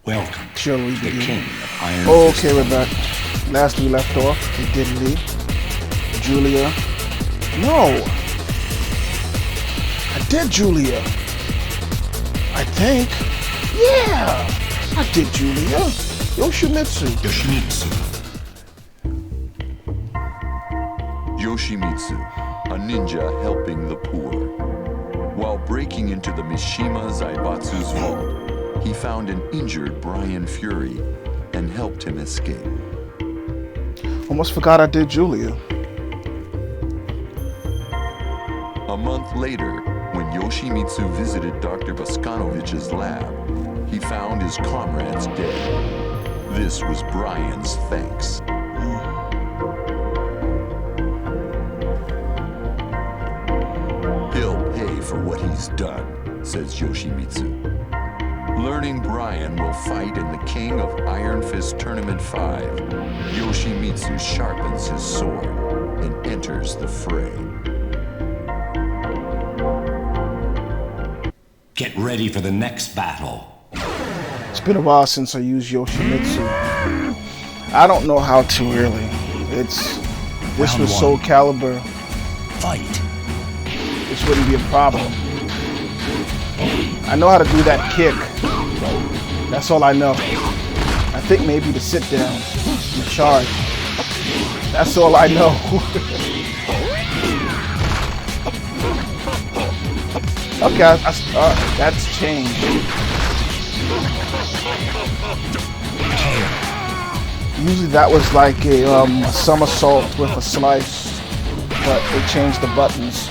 Welcome Shall we to the begin? King of Iron Okay, we're back. Last we left off, we did Lee, Julia. No! I did Julia. I think. Yeah! I did Julia. Yoshimitsu. Yoshimitsu, a ninja helping the poor. While breaking into the Mishima Zaibatsu's vault, he found an injured Brian Fury and helped him escape. Almost forgot I did Julia. A month later, when Yoshimitsu visited Dr. Voskanovich's lab, he found his comrades dead. This was Brian's thanks. He'll pay for what he's done, says Yoshimitsu. Learning Brian will fight in the King of Iron Fist Tournament 5, Yoshimitsu sharpens his sword and enters the fray. Get ready for the next battle. It's been a while since I used Yoshimitsu. I don't know how to really. This Round was one. Soul Calibur. Fight. This wouldn't be a problem. I know how to do that kick. That's all I know. I think maybe the sit down and charge. That's all I know. Okay, that's changed. Usually that was like a somersault with a slice, but they changed the buttons.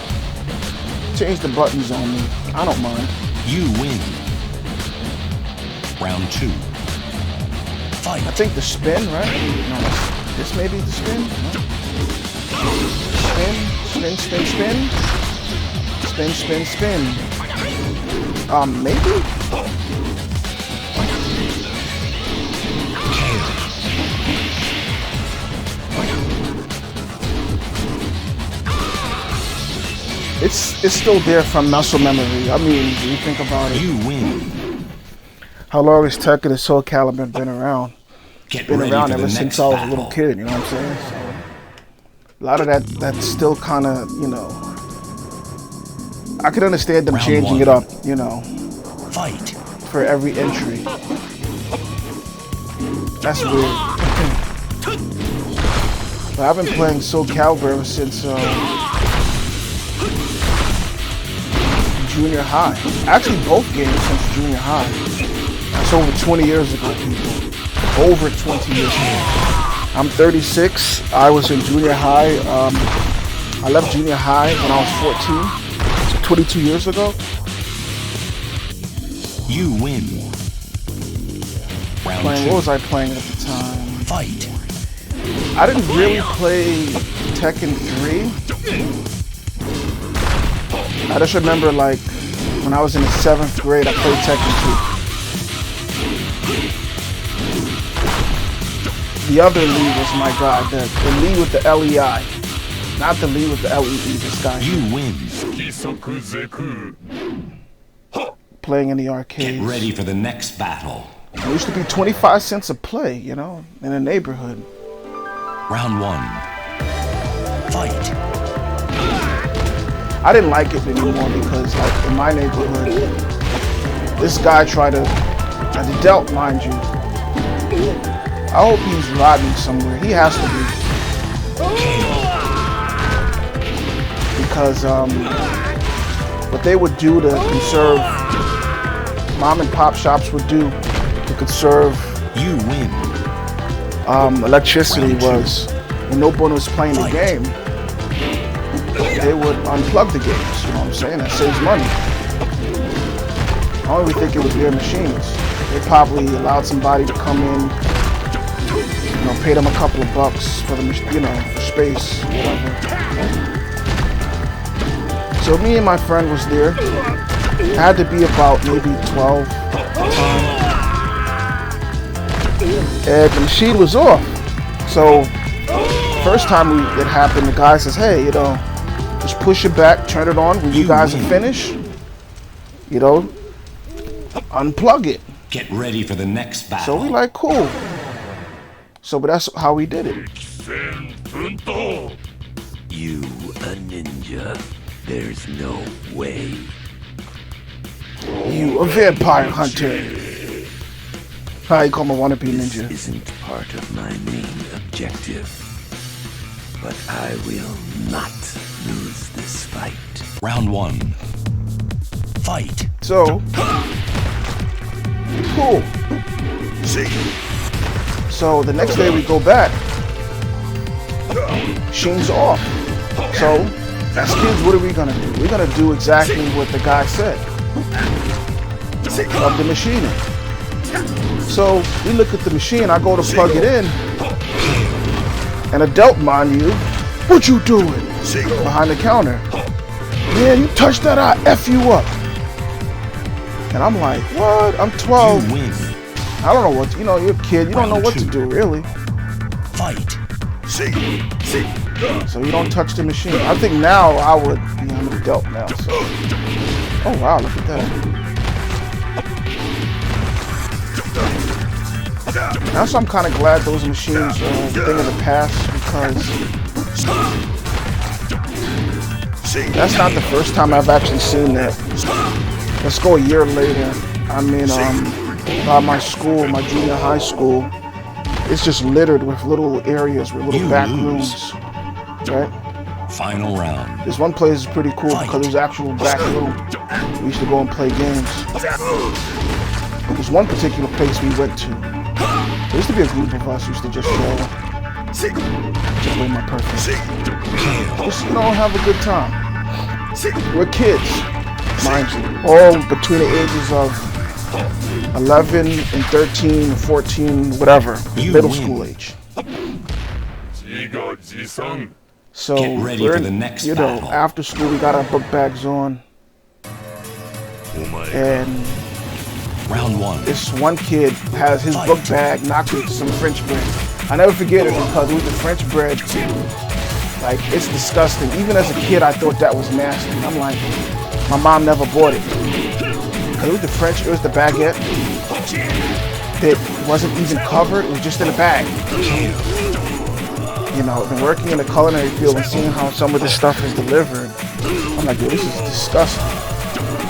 Changed the buttons on me. I don't mind. You win. Round 2. Fight. I think the spin, right? No, this may be the spin. No. Spin, spin, spin, spin. Spin, spin, spin. Maybe? It's still there from muscle memory. I mean, when you think about it. You win. How long has Tekken and Soul Calibur been around? Get Been ready around for ever the since next I was a battle. little kid, you know what I'm saying? So, a lot of that's still kind of, I could understand them Round changing one. it up, Fight. for every entry. That's weird. But I've been playing Soul Calibur ever since junior high. Actually, both games since junior high. That's over 20 years ago, people. Over 20 years ago. I'm 36. I was in junior high. I left junior high when I was 14. So 22 years ago. You win. Round What 2. was I playing at the time? Fight. I didn't really play Tekken 3. I just remember, like, when I was in the 7th grade, I played Tekken 2. The other Lee was my guy, the Lee with the LEI. Not the Lee with the LEE, this guy. You win. Playing in the Get arcades. ready for the next battle. It used to be 25 cents a play, in the neighborhood. Round 1. Fight. I didn't like it anymore because, like, in my neighborhood, this guy tried to, as a dealt, mind you. I hope he's riding somewhere. He has to be. Because what they would do to conserve, mom and pop shops would do to conserve You win. electricity Round two. was, when no one was playing the Fight. game, they would unplug the games, you know what I'm saying? That saves money. I don't even think it was their machines. They probably allowed somebody to come in, pay them a couple of bucks for the, for space, whatever. So me and my friend was there. It had to be about maybe 12 at the time. And the machine was off. So first time it happened, the guy says, hey, just push it back, turn it on. When you guys are finished, unplug it. Get ready for the next battle. So we like, cool. So, but that's how we did it. You a ninja? There's no way. You a vampire hunter. How you call my wannabe ninja? This isn't part of my main objective. But I will not lose this fight. Round 1. Fight. So, cool. So the next day we go back. Sheen's off. So, as kids, what are we gonna do? We're gonna do exactly what the guy said. Plug the machine in. So we look at the machine. I go to plug it in. An adult, mind you. What you doing? Behind the counter. Man, you touched that, I F you up. And I'm like, what? I'm 12. You win. I don't know what, you're a kid. You don't know what to do, really. Fight. So you don't touch the machine. I think now I would, I'm an adult now, so. Oh wow, look at that. Now, so I'm kind of glad those machines are a thing of the past, because that's not the first time I've actually seen that. Let's go a year later. I mean, by my school, my junior high school, it's just littered with little areas, with little back rooms, right? Final round. This one place is pretty cool because there's actual back room. We used to go and play games. There's one particular place we went to. There used to be a group of us who used to just go. Just play my perfect. Just, have a good time. We're kids, mind you. All between the ages of 11 and 13, 14, whatever. Middle school age. So get ready for the next battle. After school we got our book bags on. And round 1. This one kid has his book bag knocked into some French bread. I never forget it because it was the French bread. Like, it's disgusting. Even as a kid, I thought that was nasty. I'm like, my mom never bought it. Because it was the baguette that wasn't even covered. It was just in a bag. Been working in the culinary field and seeing how some of this stuff is delivered. I'm like, yo, this is disgusting.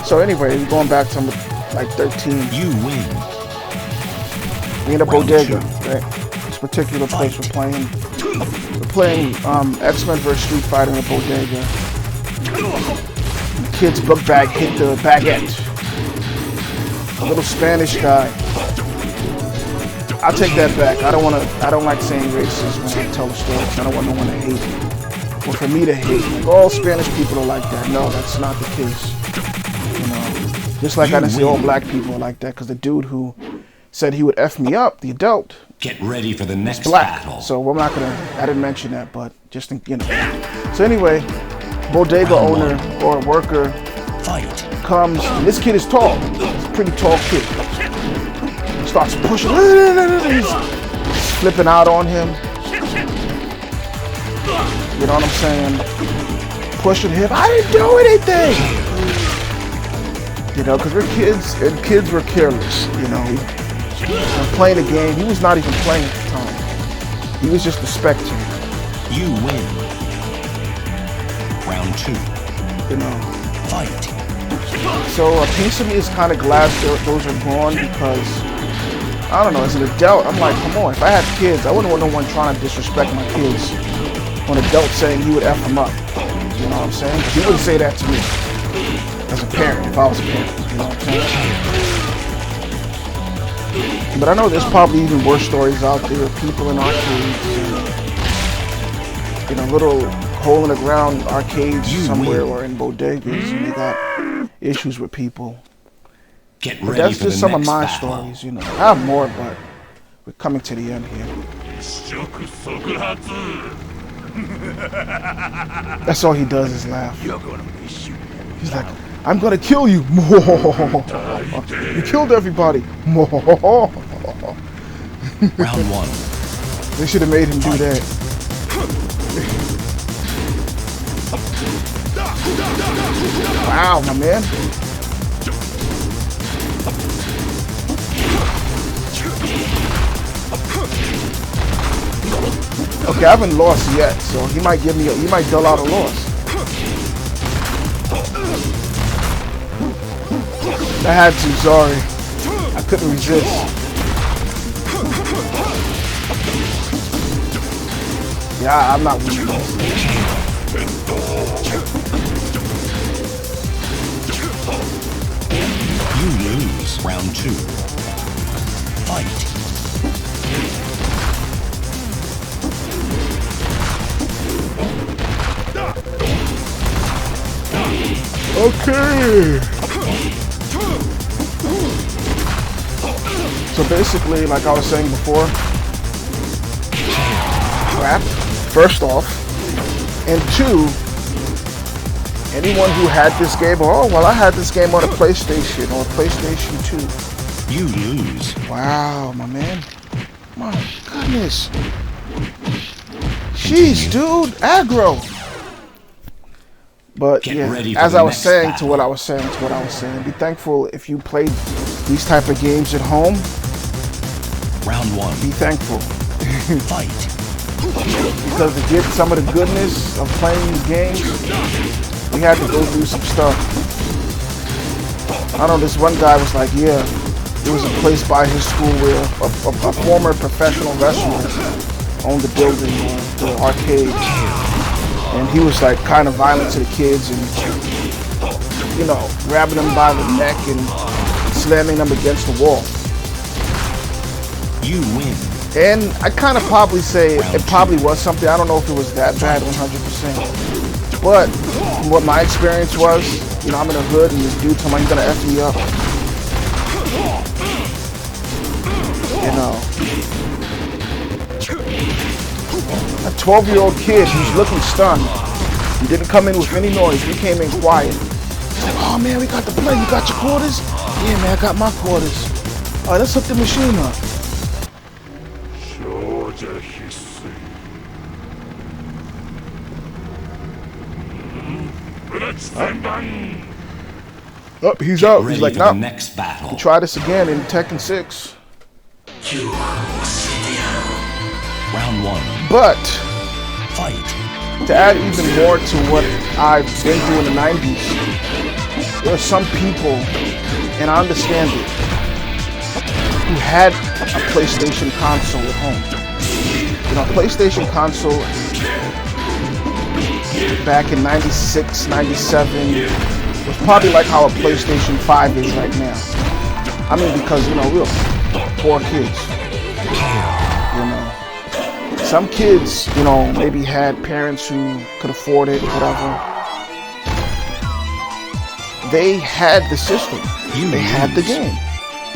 So anyway, we're going back to like 13. You win. We in a bodega, right? This particular place we're playing X-Men vs. Street Fighter in a bodega. The kid's book bag hit the baguette. A little Spanish guy. I'll take that back. I don't like saying racist when I tell the stories. I don't want no one to hate. Or for me to hate. Like, all Spanish people are like that. No, that's not the case. Just like I didn't say all black people are like that, because the dude who said he would F me up, the adult, get ready for the next black. battle. So I'm not I didn't mention that, but just So anyway, bodega owner or worker comes, and this kid is tall. He's a pretty tall kid. Starts pushing. He's flipping out on him. You know what I'm saying? Pushing him. I didn't do anything. Because we're kids, and kids were careless. Playing a game. He was not even playing at the time. He was just a spectator. You win. Round 2. Fight. So a piece of me is kind of glad those are gone, because I don't know, as an adult, I'm like, come on, if I had kids, I wouldn't want no one trying to disrespect my kids. An adult saying he would F them up. You know what I'm saying? He wouldn't say that to me as a parent, if I was a parent. You know what I'm saying? But I know there's probably even worse stories out there of people in arcades. Little hole in the ground arcades somewhere or in bodegas, and they got issues with people. Get But ready that's for just the some of next my battle. stories, I have more, but we're coming to the end here. That's all he does is laugh. You're gonna be shooting. He's like, I'm gonna kill you. You killed everybody. Round 1. They should have made him do that. Wow, my man. Okay, I haven't lost yet, so he might give me he might dull out a loss. I had to, sorry. I couldn't resist. Yeah, I'm not winning this. You lose. Round 2. Fight. Okay. So basically, like I was saying before, crap, first off, and 2, anyone who had this game, oh, well, I had this game on a PlayStation or PlayStation 2. You lose. Wow, my man. My goodness. Jeez, dude, aggro. But Get yeah, ready for as the I was next saying battle. to what I was saying, be thankful if you played these type of games at home. Round 1. Be thankful. Fight. Because to get some of the goodness of playing these games, we had to go through some stuff. I know this one guy was like, yeah, there was a place by his school where a former professional wrestler owned the building, the arcade. And he was like kind of violent to the kids and, you know, grabbing them by the neck and slamming them against the wall. You win. And I kind of probably say it probably was something. I don't know if it was that bad 100%. But from what my experience was, you know, I'm in a hood and this dude told me he's gonna F me up. You know. A 12-year-old kid who's looking stunned. He didn't come in with any noise. He came in quiet. He's like, oh man, we got to play. You got your quarters? Yeah, man, I got my quarters. All right, let's hook the machine up. Oh, he's out. He's Ready like, for nah. the next battle. Try this again in Tekken 6. Round 1. But Fight. to add even more to what I've been through in the 90s, there are some people, and I understand it, who had a PlayStation console at home. You know, a PlayStation console back in 96, 97 was probably like how a PlayStation 5 is right now. I mean, because, you know, we were poor kids. You know. Some kids, you know, maybe had parents who could afford it, whatever. They had the system. They had the game.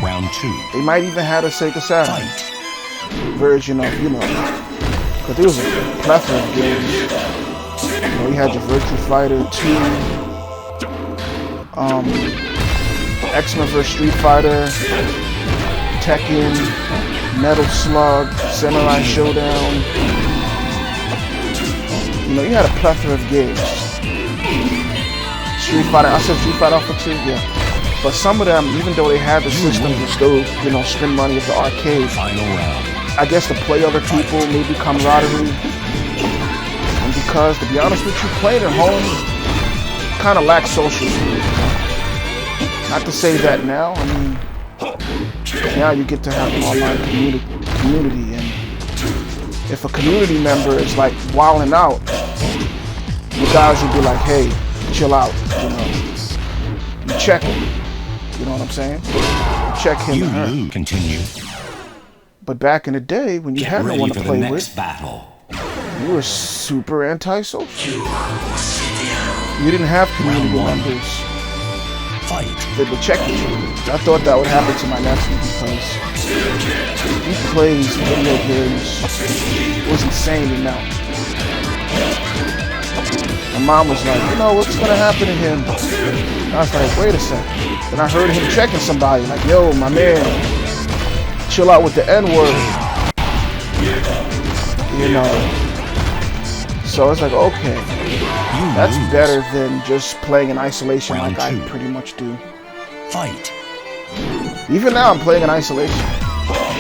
Round 2. They might even have a Sega Saturn Fight. version of, you know, because there was a plethora of games. You know, you had your Virtua Fighter 2, X-Men vs. Street Fighter, Tekken, Metal Slug, Samurai Showdown. You know, you had a plethora of games. Street Fighter, I said Street Fighter Alpha 2, yeah. But some of them, even though they had the system to still, you know, spend money at the arcade, Final round. I guess to play other people, maybe camaraderie. And because, to be honest with you, playing at home kind of lacks social skills. Not to say that now, I mean, now you get to have an online community, and if a community member is like wilding out, you guys will be like, hey, chill out, you know. You check him, you know what I'm saying? You check him You and her. lose. Continue. But back in the day, when you Get had no ready one for to the play next with, battle. you were super antisocial. You didn't have community Round 1. members Fight. that would check you. I thought that would happen to my nephew because he plays video games. It was insane amount. My mom was like, you know, what's gonna happen to him? And I was like, wait a second. Then I heard him checking somebody, like, yo, my man, chill out with the N-word. You know. So it's like, okay, that's lose. better than just playing in isolation Round like 2. I pretty much do. Fight. Even now I'm playing in isolation.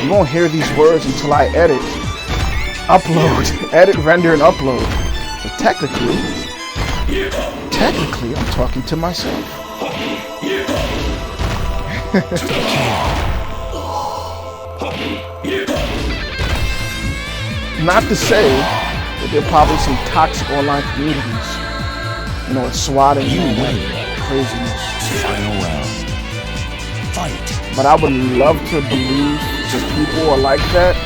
You won't hear these words until I edit Upload. Edit, render, and upload. So technically, I'm talking to myself. Not to say that there are probably some toxic online communities, you know, it's swatting and craziness. Final round. Fight. But I would love to believe that people are like that.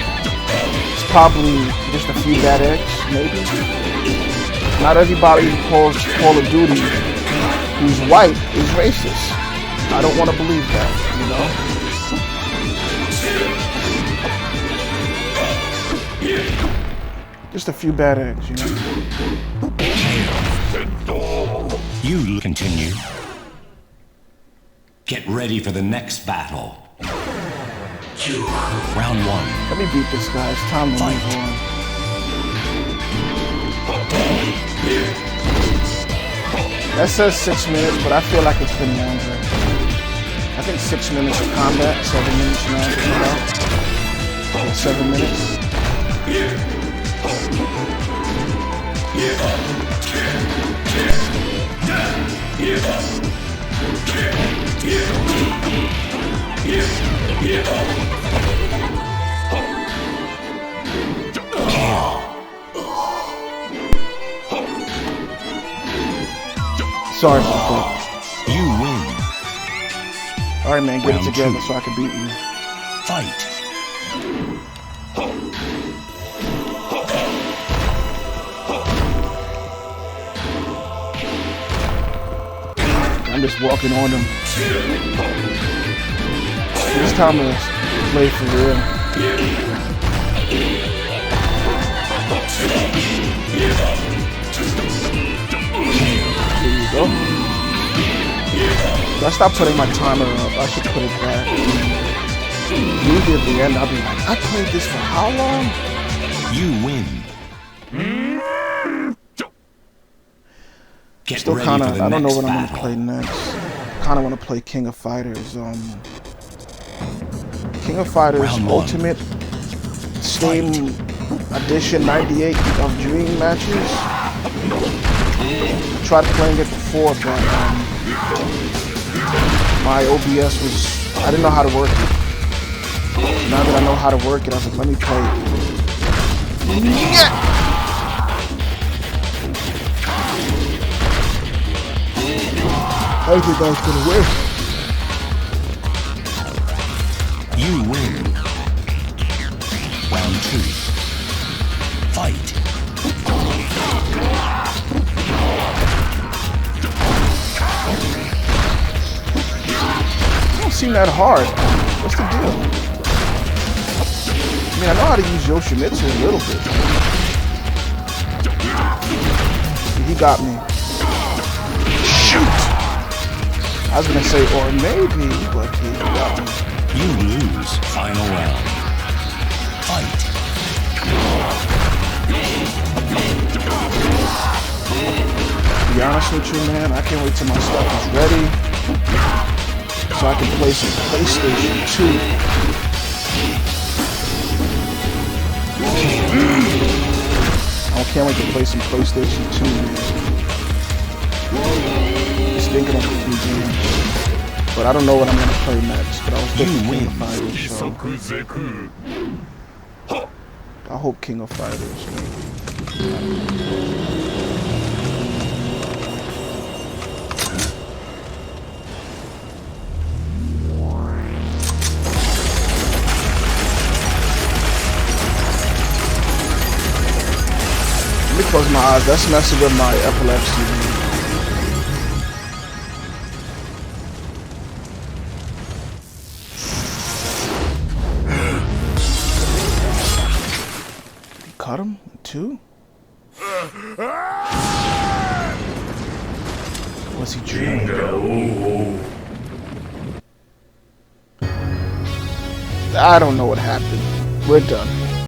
It's probably just a few bad eggs, maybe. Not everybody who calls Call of Duty who's white is racist. I don't want to believe that, you know? Just a few bad eggs, you know? You continue. Get ready for the next battle. Round 1. Let me beat this guy. It's time to move on. That says 6 minutes, but I feel like it's been longer. I think 6 minutes of combat, 7 minutes now. Okay, 7 minutes. Sorry about that. You win. Alright, man, get Round it together 2. so I can beat you. Fight. I'm just walking on them. It's time to play for real. There you go. I stopped putting my timer up. I should put it back. Usually at the end, I'll be like, I played this for how long? You win. Get Still ready kind for of, the I don't know next what I'm battle. going to play next. Kind of want to play King of Fighters. King of Fighters Round 1. Ultimate Steam Edition 98 of Dream matches. I tried playing it before, but my OBS was, I didn't know how to work it. Now that I know how to work it, I was like, let me play it. Yeah! I think I was gonna win. You win. Round 2. Fight. It don't seem that hard. What's the deal? I mean, I know how to use Yoshimitsu a little bit. He got me. Shoot! I was gonna say, or maybe, but he got me. You lose. Final round. Fight. To be honest with you, man, I can't wait till my stuff is ready so I can play some PlayStation 2. I can't wait to play some PlayStation 2, man. Just thinking of a few games. But I don't know what I'm gonna play next. But I was thinking King of Fighters, so I hope King of Fighters, maybe. Let me close my eyes. That's messing with my epilepsy. Cut him? 2? What's he dreaming? I don't know what happened. We're done.